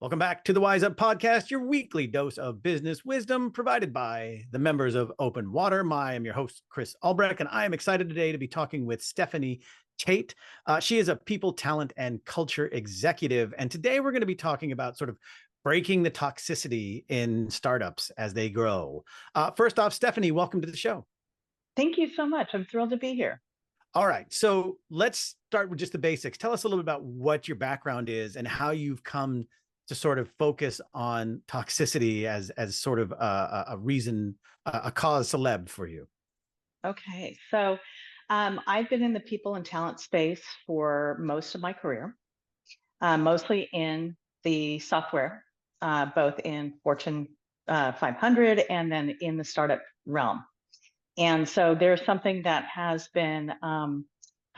Welcome back to the Wise Up Podcast, your weekly dose of business wisdom provided by the members of Open Water. I am your host, Chris Albrecht, and I am excited today to be talking with Stephanie Tate. She is a people, talent, and culture executive. And today we're going to be talking about sort of breaking the toxicity in startups as they grow. First off, Stephanie, welcome to the show. Thank you so much. I'm thrilled to be here. All right. So let's start with just the basics. Tell us a little bit about what your background is and how you've come to sort of focus on toxicity as sort of a reason, a cause celeb for you. Okay. So I've been in the people and talent space for most of my career, mostly in the software, both in Fortune 500 and then in the startup realm. And so there's something that has been kind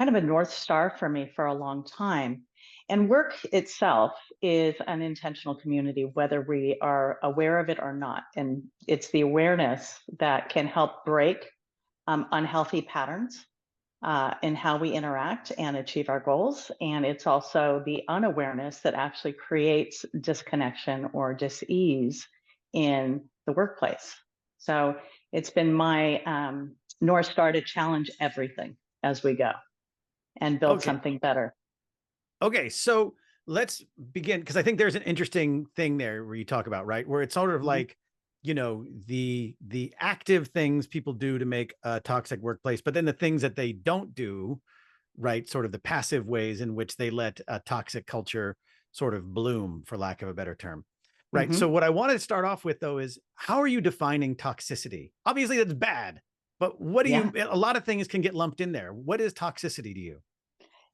of a North Star for me for a long time. And work itself is an intentional community, whether we are aware of it or not. And it's the awareness that can help break unhealthy patterns in how we interact and achieve our goals. And it's also the unawareness that actually creates disconnection or dis-ease in the workplace. So it's been my North Star to challenge everything as we go and build something better. Okay, so let's begin, because I think there's an interesting thing there where you talk about, right, where it's sort of like, you know, the active things people do to make a toxic workplace, but then the things that they don't do, right, sort of the passive ways in which they let a toxic culture sort of bloom, for lack of a better term. Right. So what I wanted to start off with, though, is how are you defining toxicity? Obviously, that's bad, but what do you, a lot of things can get lumped in there. What is toxicity to you?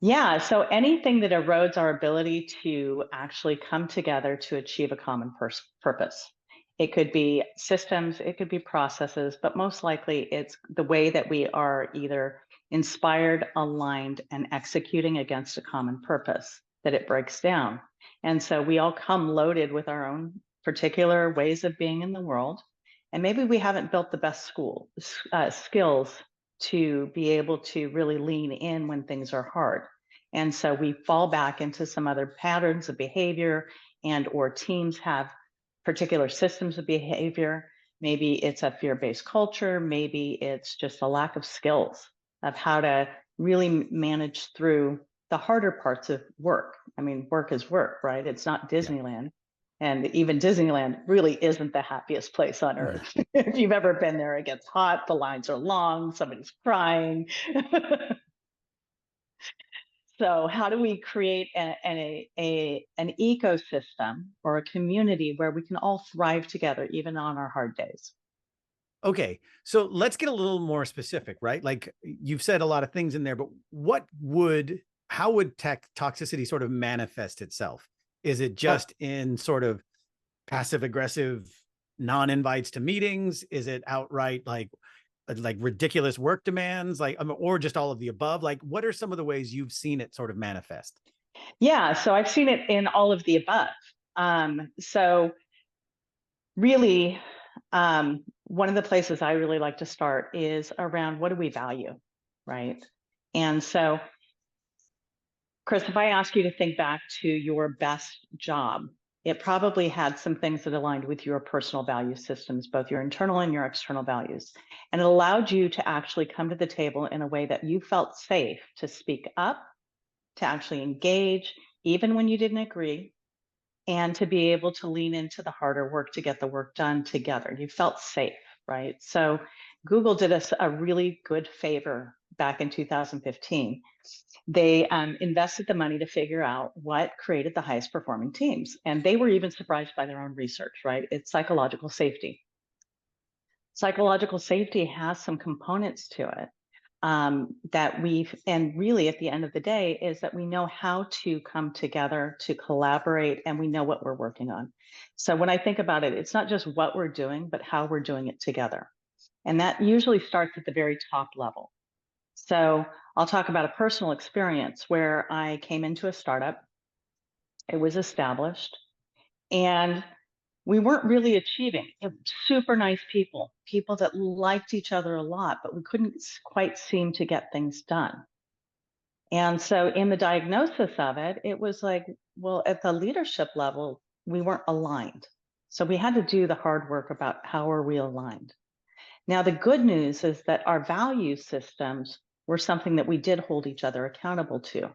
Yeah, so anything that erodes our ability to actually come together to achieve a common purpose. It could be systems, it could be processes, but most likely it's the way that we are either inspired, aligned, and executing against a common purpose that it breaks down. And so we all come loaded with our own particular ways of being in the world. And maybe we haven't built the best skills to be able to really lean in when things are hard. And so we fall back into some other patterns of behavior, and or teams have particular systems of behavior. Maybe it's a fear-based culture. Maybe it's just a lack of skills of how to really manage through the harder parts of work. I mean, work is work, right? It's not Disneyland. And even Disneyland really isn't the happiest place on earth. If you've ever been there, it gets hot, the lines are long, somebody's crying. So how do we create an ecosystem or a community where we can all thrive together, even on our hard days? Okay, so let's get a little more specific, right? Like you've said a lot of things in there, but how would toxicity sort of manifest itself? Is it just in sort of passive aggressive non-invites to meetings? Is it outright like ridiculous work demands, or just all of the above? Like, what are some of the ways you've seen it sort of manifest? Yeah, so I've seen it in all of the above. So really, one of the places I really like to start is around what do we value, right? And so, Chris, if I ask you to think back to your best job, it probably had some things that aligned with your personal value systems, both your internal and your external values. And it allowed you to actually come to the table in a way that you felt safe to speak up, to actually engage, even when you didn't agree, and to be able to lean into the harder work to get the work done together. You felt safe, right? So Google did us a really good favor back in 2015. They invested the money to figure out what created the highest performing teams. And they were even surprised by their own research, right? It's psychological safety. Psychological safety has some components to it and really at the end of the day is that we know how to come together, to collaborate, and we know what we're working on. So when I think about it, it's not just what we're doing, but how we're doing it together. And that usually starts at the very top level. So I'll talk about a personal experience where I came into a startup. It was established and we weren't really achieving. Super nice people that liked each other a lot, but we couldn't quite seem to get things done. And so in the diagnosis of it, it was like, well, at the leadership level, we weren't aligned. So we had to do the hard work about how are we aligned. Now, the good news is that our value systems were something that we did hold each other accountable to.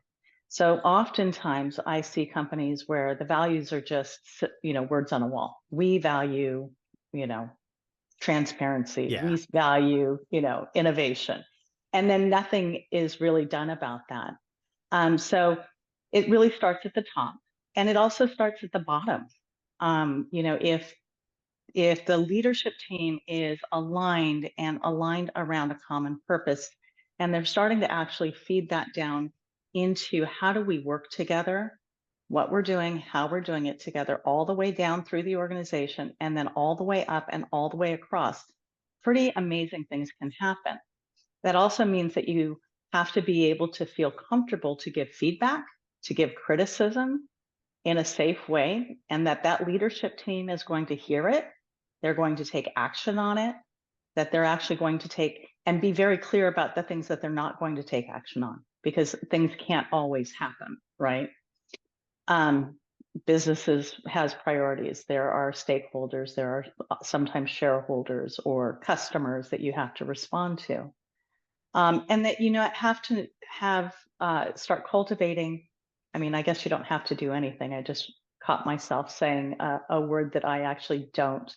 So oftentimes I see companies where the values are just, words on a wall. We value, transparency. Yeah. We value, innovation. And then nothing is really done about that. So it really starts at the top, and it also starts at the bottom. If the leadership team is aligned around a common purpose, and they're starting to actually feed that down into how do we work together, what we're doing, how we're doing it together, all the way down through the organization, and then all the way up and all the way across, pretty amazing things can happen. That also means that you have to be able to feel comfortable to give feedback, to give criticism in a safe way, and that leadership team is going to hear it. They're going to take action on it, that they're actually going to take and be very clear about the things that they're not going to take action on, because things can't always happen, right? Businesses has priorities. There are stakeholders, there are sometimes shareholders or customers that you have to respond to. And that have to start cultivating. I mean, I guess you don't have to do anything. I just caught myself saying a word that I actually don't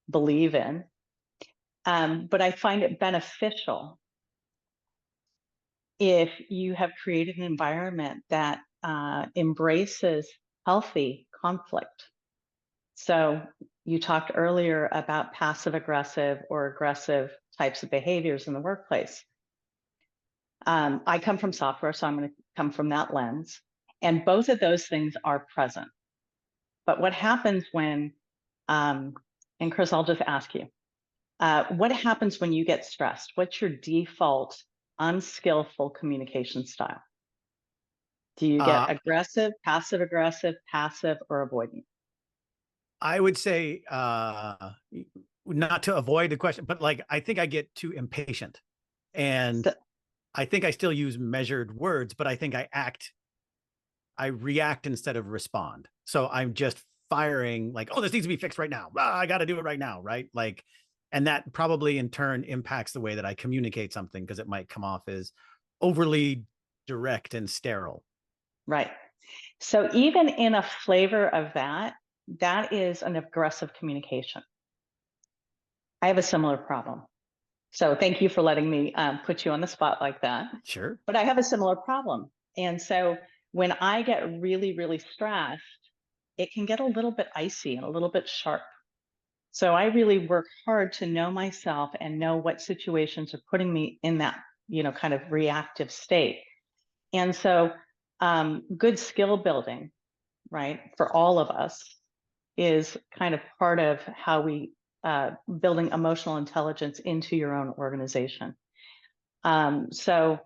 believe in, but I find it beneficial if you have created an environment that embraces healthy conflict. So you talked earlier about passive aggressive or aggressive types of behaviors in the workplace. I come from software, so I'm going to come from that lens. And both of those things are present. But what happens when, and Chris, I'll just ask you, what happens when you get stressed? What's your default unskillful communication style? Do you get aggressive, passive, or avoidant? I would say not to avoid the question, but like I think I get too impatient, and I think I still use measured words, but I think I react instead of respond. So I'm just firing like, oh, this needs to be fixed right now. I got to do it right now, right? Like, and that probably in turn impacts the way that I communicate something, because it might come off as overly direct and sterile. Right. So even in a flavor of that is an aggressive communication. I have a similar problem. So thank you for letting me put you on the spot like that. Sure. But I have a similar problem. And so when I get really, really stressed, it can get a little bit icy and a little bit sharp. So I really work hard to know myself and know what situations are putting me in that, kind of reactive state. And so good skill building, right, for all of us is kind of part of how we building emotional intelligence into your own organization. So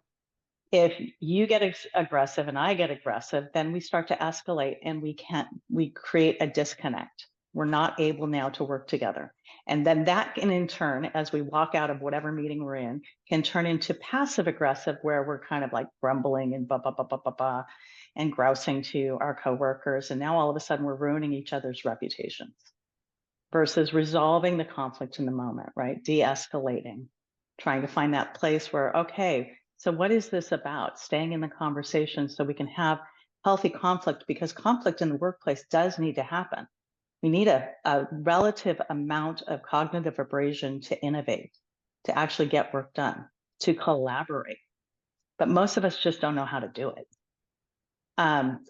if you get aggressive and I get aggressive, then we start to escalate and we create a disconnect. We're not able now to work together. And then that can in turn, as we walk out of whatever meeting we're in, can turn into passive aggressive, where we're kind of like grumbling and and grousing to our coworkers. And now all of a sudden we're ruining each other's reputations versus resolving the conflict in the moment, right? De-escalating, trying to find that place where, okay, so what is this about? Staying in the conversation so we can have healthy conflict, because conflict in the workplace does need to happen. We need a relative amount of cognitive abrasion to innovate, to actually get work done, to collaborate. But most of us just don't know how to do it.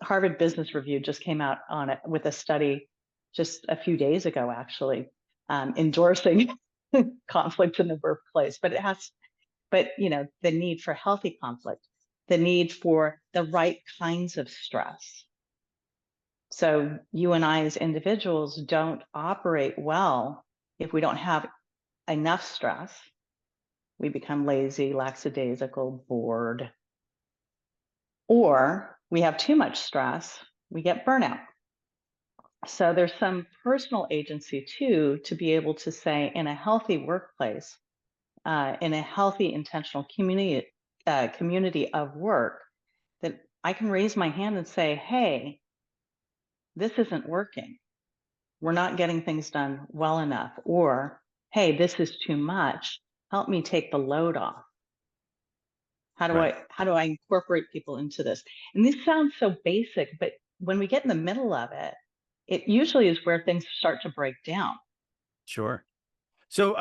Harvard Business Review just came out on it with a study just a few days ago, actually, endorsing conflict in the workplace. But the need for healthy conflict, the need for the right kinds of stress. So you and I as individuals don't operate well if we don't have enough stress. We become lazy, lackadaisical, bored. Or we have too much stress, we get burnout. So there's some personal agency too, to be able to say in a healthy workplace, in a healthy intentional community of work, that I can raise my hand and say, hey, this isn't working. we're not getting things done well enough, or, hey, this is too much. Help me take the load off. Right. How do I incorporate people into this? And this sounds so basic, but when we get in the middle of it, it usually is where things start to break down. Sure. So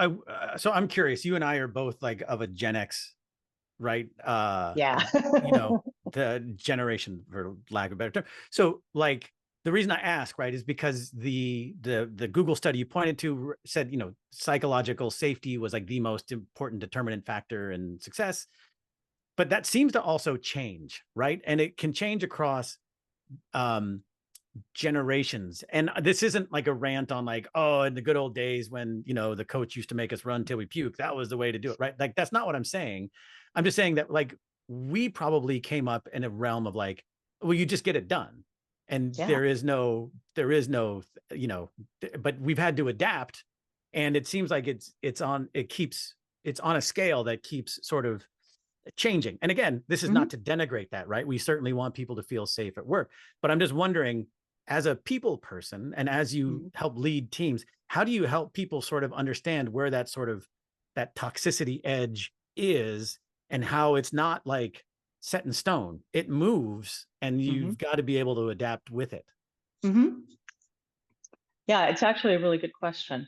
so I'm curious, you and I are both like of a Gen X, right? Yeah. You know, the generation, for lack of a better term. So like the reason I ask, right, is because the Google study you pointed to said, you know, psychological safety was like the most important determinant factor in success. But that seems to also change, right? And it can change across um generations. And this isn't like a rant on like, oh, in the good old days when, you know, the coach used to make us run till we puke, that was the way to do it, right? Like that's not what I'm saying. I'm just saying that like we probably came up in a realm of like, well, you just get it done. And Yeah. there is no, you know, but we've had to adapt. And it seems like it's on a scale that keeps sort of changing. And again, this is Hmm. not to denigrate that, right? We certainly want people to feel safe at work, but I'm just wondering, as a people person and as you Hmm. help lead teams, how do you help people sort of understand where that sort of that toxicity edge is, and how it's not like set in stone, it moves and Hmm. you've got to be able to adapt with it. Hmm. Yeah, it's actually a really good question.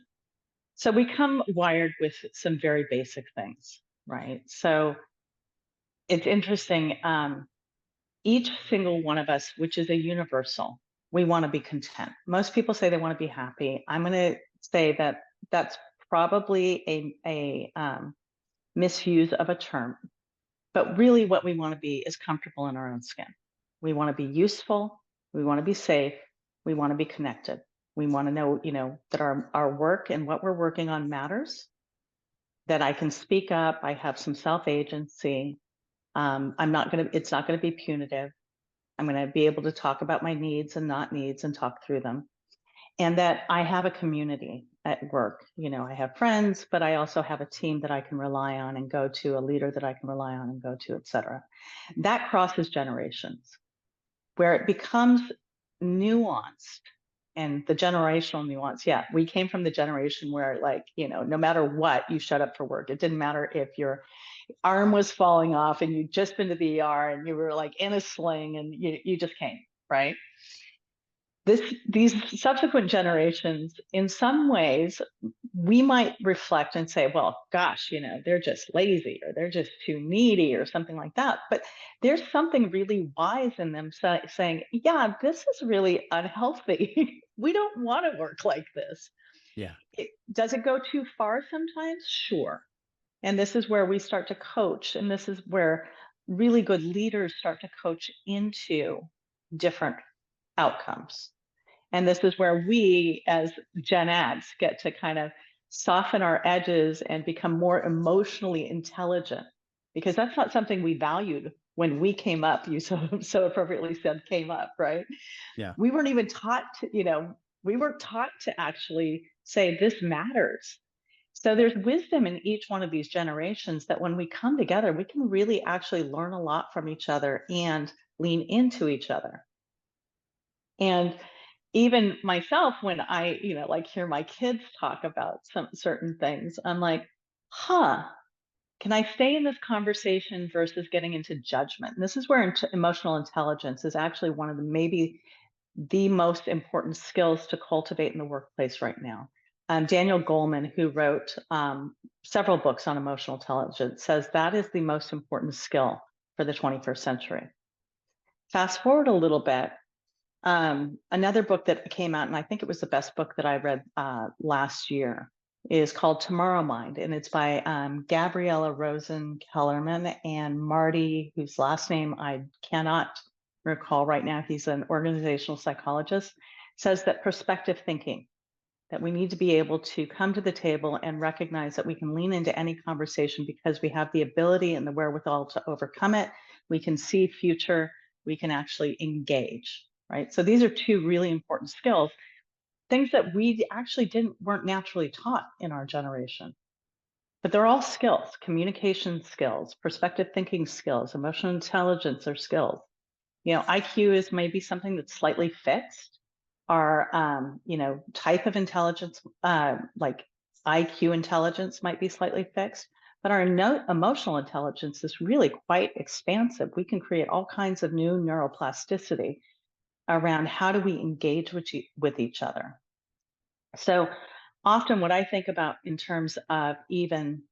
So we come wired with some very basic things, right? So it's interesting. Each single one of us, which is a universal, we want to be content. Most people say they want to be happy. I'm going to say that that's probably a misuse of a term. But really, what we want to be is comfortable in our own skin. We want to be useful. We want to be safe. We want to be connected. We want to know, that our work and what we're working on matters, that I can speak up. I have some self agency. It's not going to be punitive. I'm going to be able to talk about my needs and not needs and talk through them. And that I have a community at work. I have friends, but I also have a team that I can rely on and go to, a leader that I can rely on and go to, et cetera. That crosses generations, where it becomes nuanced. And the generational nuance, yeah, we came from the generation where, like, no matter what, you shut up for work. It didn't matter if your arm was falling off and you'd just been to the ER and you were like in a sling and you just came, right? These subsequent generations, in some ways, we might reflect and say, well, gosh, they're just lazy or they're just too needy or something like that. But there's something really wise in them saying, yeah, this is really unhealthy. We don't want to work like this. Yeah. Does it go too far sometimes? Sure. And this is where we start to coach. And this is where really good leaders start to coach into different outcomes. And this is where we, as Gen X, get to kind of soften our edges and become more emotionally intelligent, because that's not something we valued when we came up. You so appropriately said came up, right? Yeah. We weren't even taught to, we weren't taught to actually say this matters. So there's wisdom in each one of these generations that when we come together, we can really actually learn a lot from each other and lean into each other. And even myself, when I, like hear my kids talk about some certain things, I'm like, huh, can I stay in this conversation versus getting into judgment? And this is where emotional intelligence is actually one of the maybe the most important skills to cultivate in the workplace right now. Daniel Goleman, who wrote several books on emotional intelligence, says that is the most important skill for the 21st century. Fast forward a little bit. Another book that came out, and I think it was the best book that I read last year, is called Tomorrow Mind, and it's by Gabriella Rosen Kellerman and Marty, whose last name I cannot recall right now. He's an organizational psychologist. Says that perspective thinking, that we need to be able to come to the table and recognize that we can lean into any conversation because we have the ability and the wherewithal to overcome it. We can see future, we can actually engage, right? So these are two really important skills, things that we actually weren't naturally taught in our generation. But they're all skills: communication skills, perspective thinking skills, emotional intelligence are skills. IQ is maybe something that's slightly fixed. Our, type of intelligence, like IQ intelligence might be slightly fixed, but our emotional intelligence is really quite expansive. We can create all kinds of new neuroplasticity around how do we engage with each other. So often what I think about in terms of even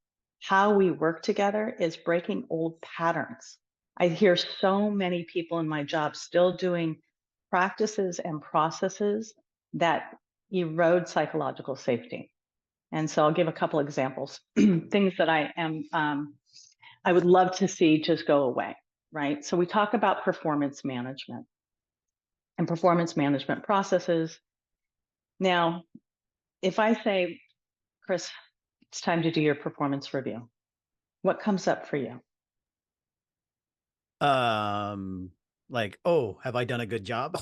how we work together is breaking old patterns. I hear so many people in my job still doing practices and processes that erode psychological safety. And so I'll give a couple examples, things that I would love to see just go away, right? So we talk about performance management and performance management processes. Now, if I say, Chris, it's time to do your performance review, what comes up for you? Like, oh, have I done a good job?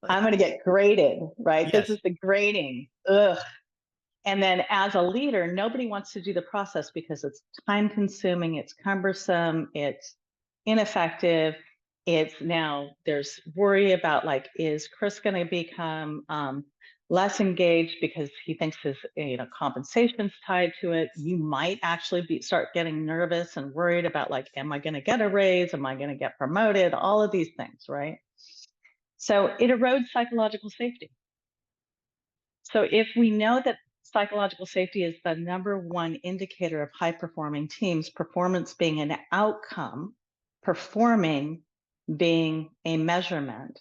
I'm going to get graded, right? This Yes. is the grading. Ugh. And then as a leader, nobody wants to do the process because it's time consuming, it's cumbersome, it's ineffective. It's now there's worry about like, is Chris going to become less engaged because he thinks his compensation's tied to it? You might actually start getting nervous and worried about like, am I going to get a raise? Am I going to get promoted? All of these things, right? So it erodes psychological safety. So if we know that psychological safety is the number one indicator of high performing teams, performance being an outcome, performing being a measurement,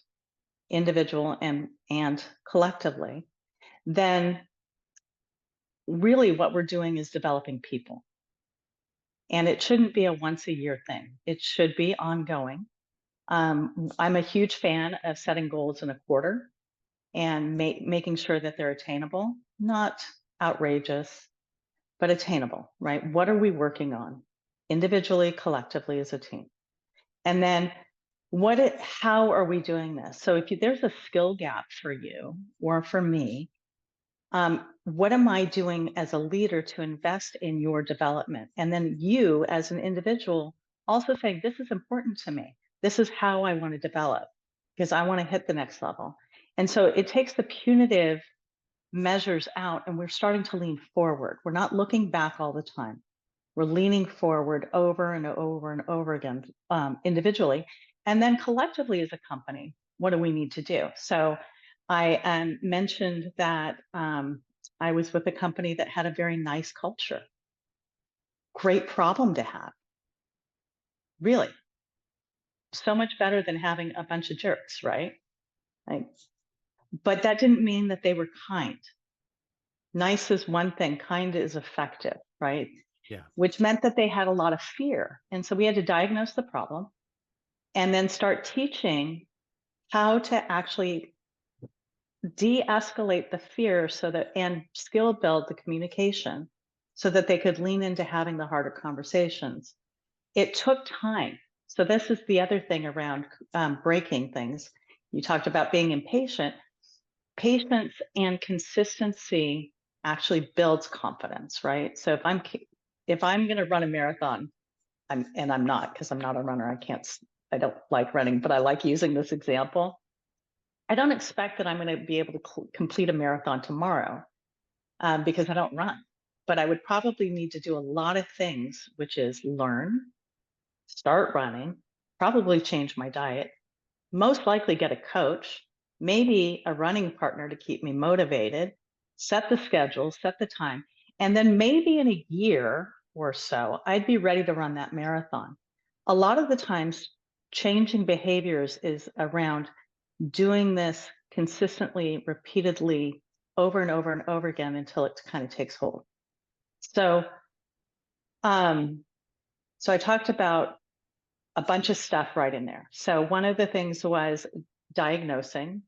individual and collectively, then really what we're doing is developing people. And it shouldn't be a once a year thing. It should be ongoing. I'm a huge fan of setting goals in a quarter and making sure that they're attainable, not outrageous, but attainable, right? What are we working on individually, collectively as a team? And then how are we doing this? So if there's a skill gap for you or for me, what am I doing as a leader to invest in your development? And then you as an individual also saying, this is important to me. This is how I want to develop because I want to hit the next level. And so it takes the punitive measures out and we're starting to lean forward. We're not looking back all the time. We're leaning forward over and over and over again, individually. And then collectively as a company, what do we need to do? So I mentioned that I was with a company that had a very nice culture. Great problem to have. Really. So much better than having a bunch of jerks, right? Like, but that didn't mean that they were kind. Nice is one thing, kind is effective, right? Yeah. Which meant that they had a lot of fear. And so we had to diagnose the problem and then start teaching how to actually de-escalate the fear and skill build the communication so that they could lean into having the harder conversations. It took time. So this is the other thing around breaking things. You talked about being impatient. Patience and consistency actually builds confidence, right? So if I'm going to run a marathon, I'm not because I'm not a runner. I don't like running, but I like using this example. I don't expect that I'm going to be able to complete a marathon tomorrow because I don't run. But I would probably need to do a lot of things, which is learn, start running, probably change my diet, most likely get a coach, maybe a running partner to keep me motivated, set the schedule, set the time, and then maybe in a year or so, I'd be ready to run that marathon. A lot of the times, changing behaviors is around doing this consistently, repeatedly, over and over and over again until it kind of takes hold. So, so I talked about a bunch of stuff right in there. So one of the things was diagnosing.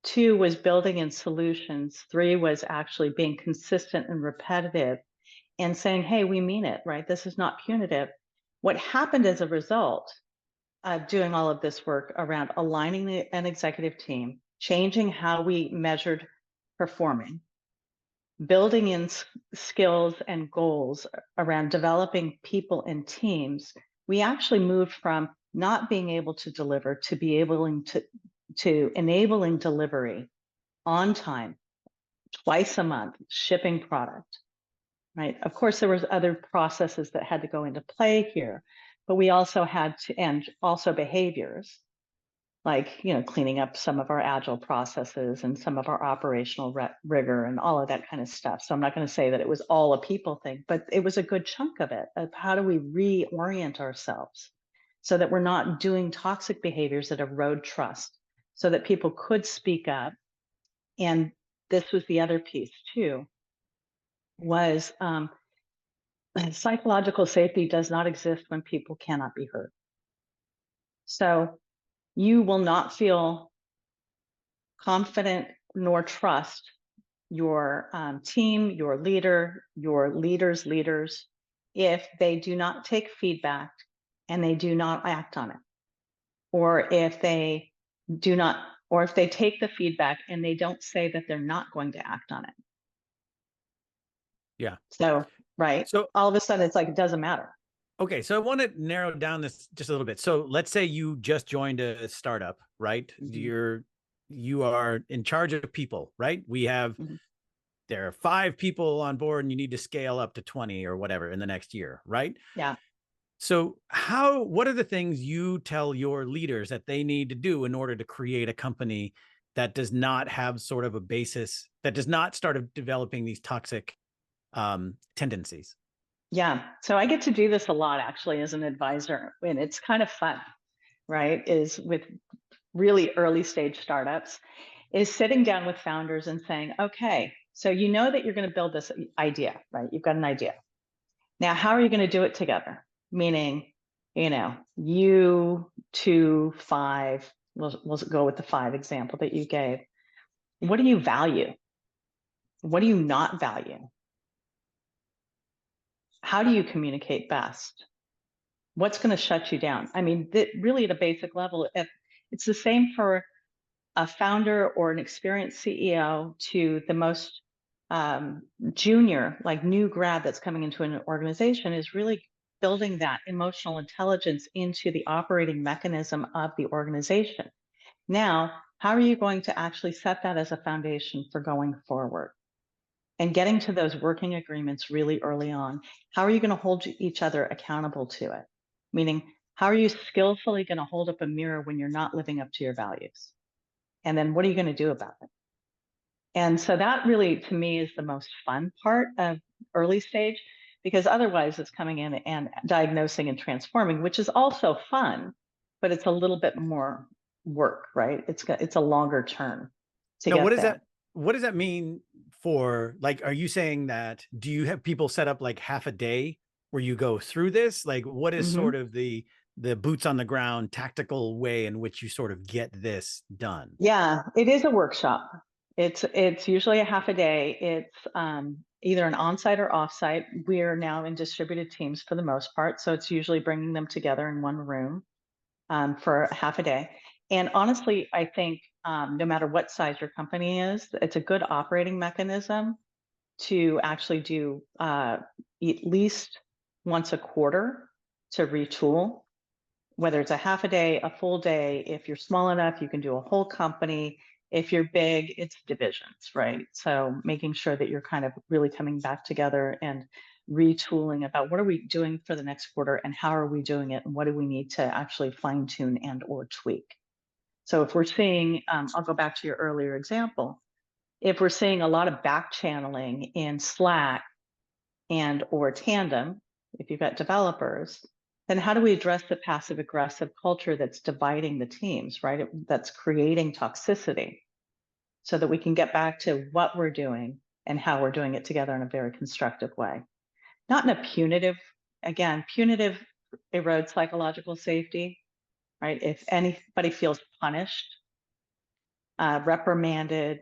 2 was building in solutions. 3 was actually being consistent and repetitive and saying, hey, we mean it, right? This is not punitive. What happened as a result of doing all of this work around aligning an executive team, changing how we measured performing, building in skills and goals around developing people and teams, we actually moved from not being able to deliver to to enabling delivery on time, twice a month, shipping product, right? Of course, there was other processes that had to go into play here, but we also had to, and also behaviors like, cleaning up some of our agile processes and some of our operational rigor and all of that kind of stuff. So I'm not going to say that it was all a people thing, but it was a good chunk of it, of how do we reorient ourselves so that we're not doing toxic behaviors that erode trust, so that people could speak up. And this was the other piece too, was psychological safety does not exist when people cannot be heard. So you will not feel confident nor trust your team, your leader, your leaders' leaders, if they do not take feedback and they do not act on it, or if they do not, or if they take the feedback and they don't say that they're not going to act on it. Yeah. So, right. So, All of a sudden it's like, it doesn't matter. okay. So I want to narrow down this just a little bit. So let's say you just joined a startup, right? Mhm. You are in charge of people, right? Mhm. There are 5 people on board and you need to scale up to 20 or whatever in the next year, right? Yeah. So what are the things you tell your leaders that they need to do in order to create a company that does not have sort of a basis, that does not start developing these toxic tendencies? Yeah. So I get to do this a lot actually as an advisor, and it's kind of fun, right? Is with really early stage startups, is sitting down with founders and saying, okay, so you know that you're going to build this idea, right? You've got an idea. Now, how are you going to do it together? Meaning, you, 2, 5, we'll go with the 5 example that you gave. What do you value? What do you not value? How do you communicate best? What's going to shut you down? I mean, really at a basic level, it's the same for a founder or an experienced CEO to the most junior, like new grad that's coming into an organization, is really building that emotional intelligence into the operating mechanism of the organization. Now, how are you going to actually set that as a foundation for going forward? And getting to those working agreements really early on. How are you going to hold each other accountable to it? Meaning, how are you skillfully going to hold up a mirror when you're not living up to your values? And then what are you going to do about it? And so that really, to me, is the most fun part of early stage, because otherwise it's coming in and diagnosing and transforming, which is also fun, but it's a little bit more work, right? It's a longer term to Now, get there. what does that mean for, like, are you saying that, do you have people set up like half a day where you go through this? Like, what is sort Hmm. of the boots on the ground tactical way in which you sort of get this done? Yeah, it is a workshop. It's usually a half a day. It's either an on-site or off-site. We're now in distributed teams for the most part, so it's usually bringing them together in one room for a half a day. And honestly, I think no matter what size your company is, it's a good operating mechanism to actually do at least once a quarter to retool, whether it's a half a day, a full day. If you're small enough, you can do a whole company. If you're big, it's divisions, right? So making sure that you're kind of really coming back together and retooling about what are we doing for the next quarter and how are we doing it and what do we need to actually fine tune and or tweak. So if we're seeing, I'll go back to your earlier example. If we're seeing a lot of back channeling in Slack and or Tandem, if you've got developers, then how do we address the passive aggressive culture that's dividing the teams, right? That's creating toxicity so that we can get back to what we're doing and how we're doing it together in a very constructive way. Not in a punitive, again, punitive erodes psychological safety, right? If anybody feels punished, reprimanded,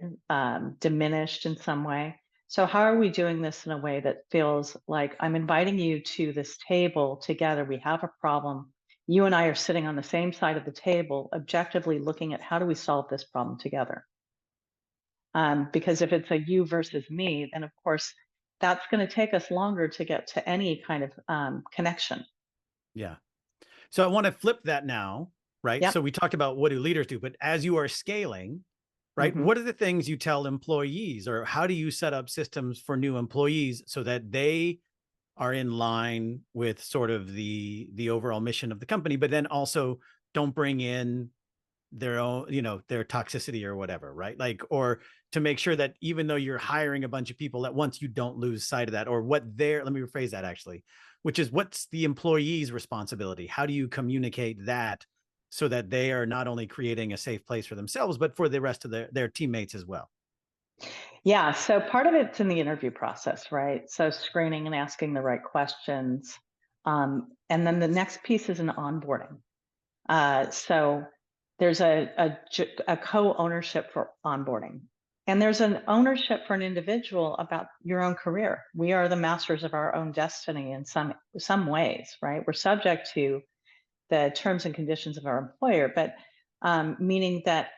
diminished in some way. So, how are we doing this in a way that feels like I'm inviting you to this table together? We have a problem. You and I are sitting on the same side of the table, objectively looking at how do we solve this problem together? Because if it's a you versus me, then of course that's going to take us longer to get to any kind of connection. Yeah. So I want to flip that now. right? Yep. So we talked about what do leaders do, but as you are scaling, right, Hmm. what are the things you tell employees, or how do you set up systems for new employees so that they are in line with sort of the overall mission of the company, but then also don't bring in their own, their toxicity or whatever, right? Like, or to make sure that even though you're hiring a bunch of people at once, you don't lose sight of that, or let me rephrase that actually, which is what's the employee's responsibility? How do you communicate that so that they are not only creating a safe place for themselves, but for the rest of their teammates as well? Yeah. So part of it's in the interview process, right? So screening and asking the right questions. And then the next piece is an onboarding. So there's a co-ownership for onboarding. And there's an ownership for an individual about your own career. We are the masters of our own destiny in some ways, right? We're subject to the terms and conditions of our employer, but meaning that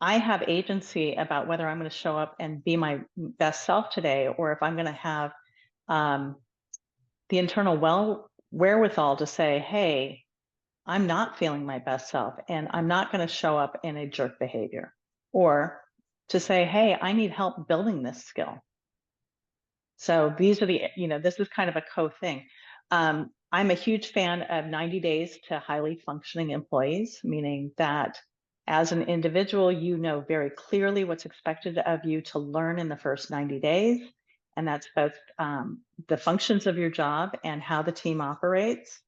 I have agency about whether I'm going to show up and be my best self today, or if I'm going to have um, the internal wherewithal to say, "Hey, I'm not feeling my best self, and I'm not going to show up in a jerk behavior," or to say, "Hey, I need help building this skill." So these are this is kind of a thing. I'm a huge fan of 90 days to highly functioning employees, meaning that as an individual, you know very clearly what's expected of you to learn in the first 90 days. And that's both the functions of your job and how the team operates,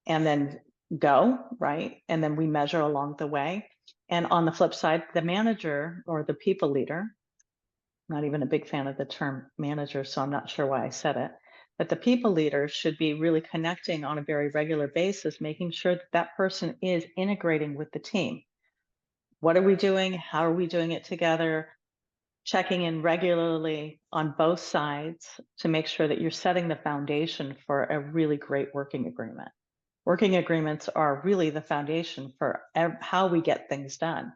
and then go, right? And then we measure along the way. And on the flip side, the manager or the people leader, not even a big fan of the term manager, so I'm not sure why I said it. But the people leader should be really connecting on a very regular basis, making sure that that person is integrating with the team. What are we doing? How are we doing it together? Checking in regularly on both sides to make sure that you're setting the foundation for a really great working agreement. Working agreements are really the foundation for how we get things done.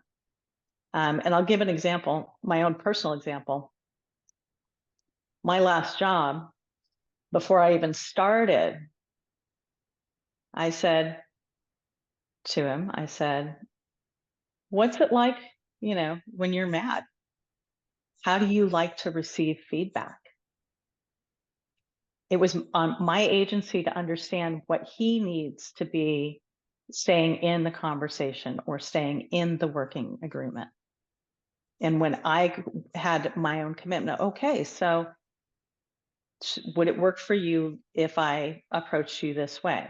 And I'll give an example, my own personal example. My last job, before I even started, I said to him, I said, "What's it like, when you're mad? How do you like to receive feedback?" It was on my agency to understand what he needs to be staying in the conversation or staying in the working agreement. And when I had my own commitment, okay, so would it work for you if I approach you this way?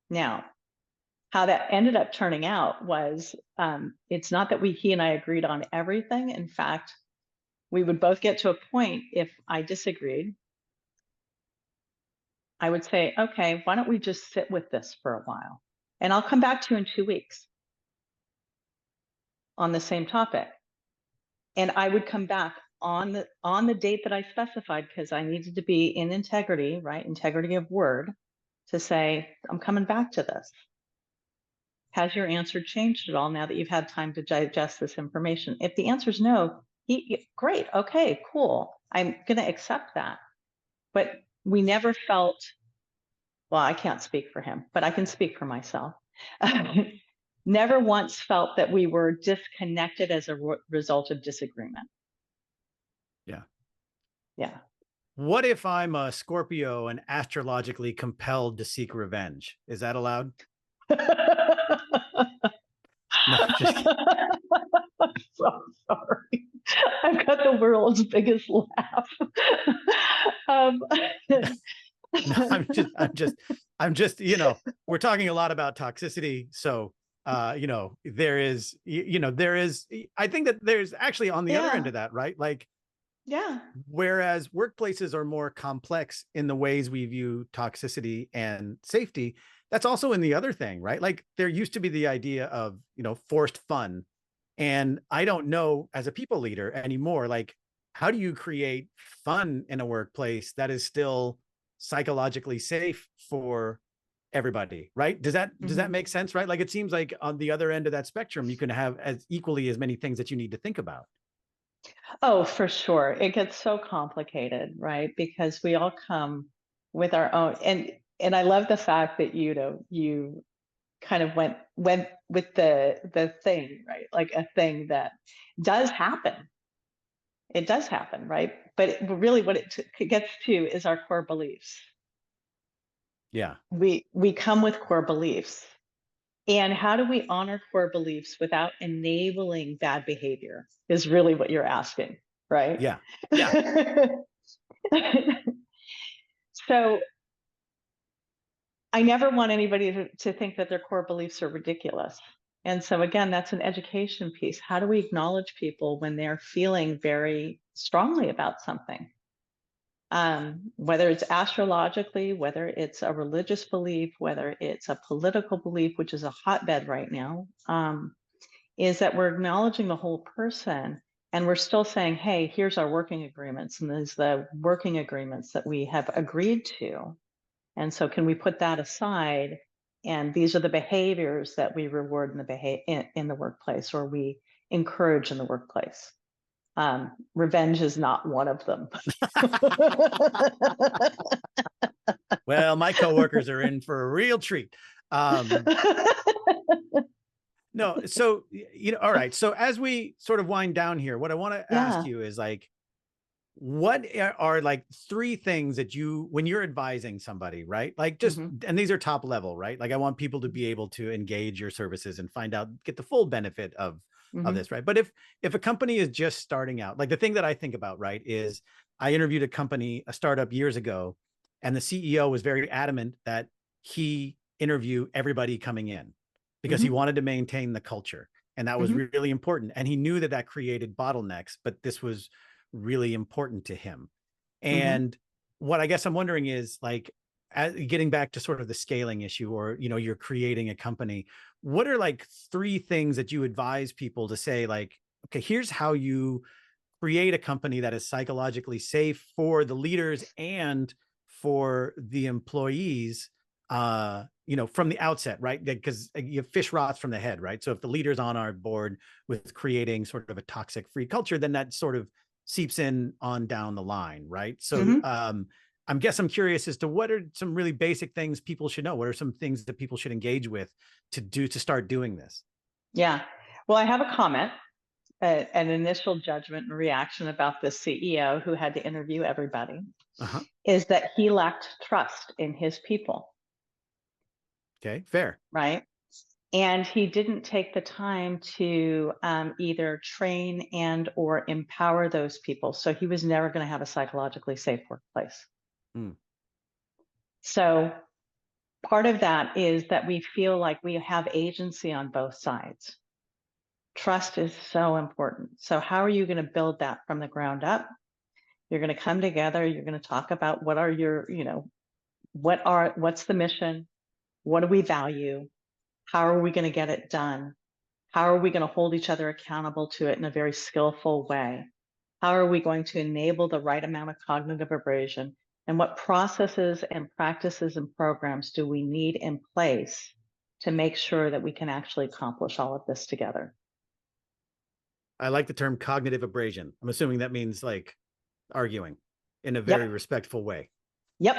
Now, how that ended up turning out was it's not that he and I agreed on everything. In fact, we would both get to a point if I disagreed. I would say, okay, why don't we just sit with this for a while? And I'll come back to you in 2 weeks on the same topic. And I would come back on the date that I specified because I needed to be in integrity, right? Integrity of word, to say, I'm coming back to this. Has your answer changed at all now that you've had time to digest this information? If the answer is no, great, okay, cool. I'm going to accept that. But we never felt, well, I can't speak for him, but I can speak for myself. Never once felt that we were disconnected as a result of disagreement. Yeah. Yeah. What if I'm a Scorpio and astrologically compelled to seek revenge? Is that allowed? No, just kidding. I'm so sorry. I've got the world's biggest laugh. um, No, I'm just, we're talking a lot about toxicity. So, I think that there's actually on the other end yeah, of that, right? Like, yeah. whereas workplaces are more complex in the ways we view toxicity and safety, that's also in the other thing, right? Like there used to be the idea of, forced fun. And I don't know as a people leader anymore, like, how do you create fun in a workplace that is still psychologically safe for everybody, right? Does that Mhm. make sense, right? Like it seems like on the other end of that spectrum, you can have as equally as many things that you need to think about. Oh, for sure. It gets so complicated, right? Because we all come with our own, and I love the fact that you kind of went with the thing, right? Like a thing that does happen. It does happen, right? But really, what it gets to is our core beliefs. Yeah. We come with core beliefs, and how do we honor core beliefs without enabling bad behavior? Is really what you're asking, right? Yeah. Yeah. So I never want anybody to think that their core beliefs are ridiculous. And so, again, that's an education piece. How do we acknowledge people when they're feeling very strongly about something? Whether it's astrologically, whether it's a religious belief, whether it's a political belief, which is a hotbed right now, is that we're acknowledging the whole person, and we're still saying, hey, here's our working agreements, and there's the working agreements that we have agreed to. And so can we put that aside? And these are the behaviors that we reward in the workplace, or we encourage in the workplace. Revenge is not one of them. Well, my coworkers are in for a real treat. No, so, all right. So as we sort of wind down here, what I want to ask Yeah. you is like, what are like 3 things that you, when you're advising somebody, right? Like just, and these are top level, right? Like I want people to be able to engage your services and find out, get the full benefit of this, right? But if a company is just starting out, like the thing that I think about, right, is I interviewed a startup years ago, and the CEO was very adamant that he interview everybody coming in because he wanted to maintain the culture. And that was really important. And he knew that that created bottlenecks, but this was really important to him. And what I guess I'm wondering is like, getting back to sort of the scaling issue, or, you're creating a company, what are like 3 things that you advise people to say, like, okay, here's how you create a company that is psychologically safe for the leaders and for the employees, from the outset, right? Because you fish rots from the head, right? So if the leader's on our board with creating sort of a toxic free culture, then that sort of seeps in on down the line, right? So I'm curious as to what are some really basic things people should know? What are some things that people should engage with to start doing this? Yeah. Well, I have a comment, an initial judgment and reaction about the CEO who had to interview everybody, is that he lacked trust in his people. Okay, fair. Right. And he didn't take the time to either train and or empower those people. So he was never going to have a psychologically safe workplace. So part of that is that we feel like we have agency on both sides. Trust is so important. So how are you going to build that from the ground up? You're going to come together. You're going to talk about what are your, what's the mission? What do we value? How are we going to get it done? How are we going to hold each other accountable to it in a very skillful way? How are we going to enable the right amount of cognitive abrasion? And what processes and practices and programs do we need in place to make sure that we can actually accomplish all of this together? I like the term cognitive abrasion. I'm assuming that means like arguing in a very respectful way. Yep.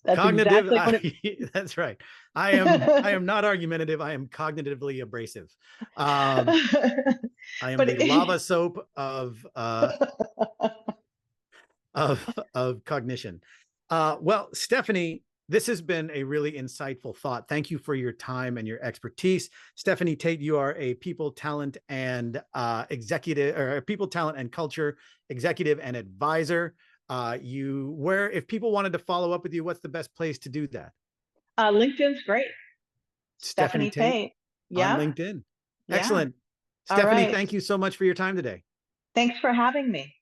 That's Cognitive. exactly what that's right. I am not argumentative. I am cognitively abrasive. I am the lava soap of cognition. Well, Stephanie, this has been a really insightful thought. Thank you for your time and your expertise. Stephanie Tate, you are a people talent and executive, or people talent and culture executive and advisor. If people wanted to follow up with you, what's the best place to do that? LinkedIn's great. Stephanie Tate on LinkedIn. Excellent. Stephanie, thank you so much for your time today. Thanks for having me.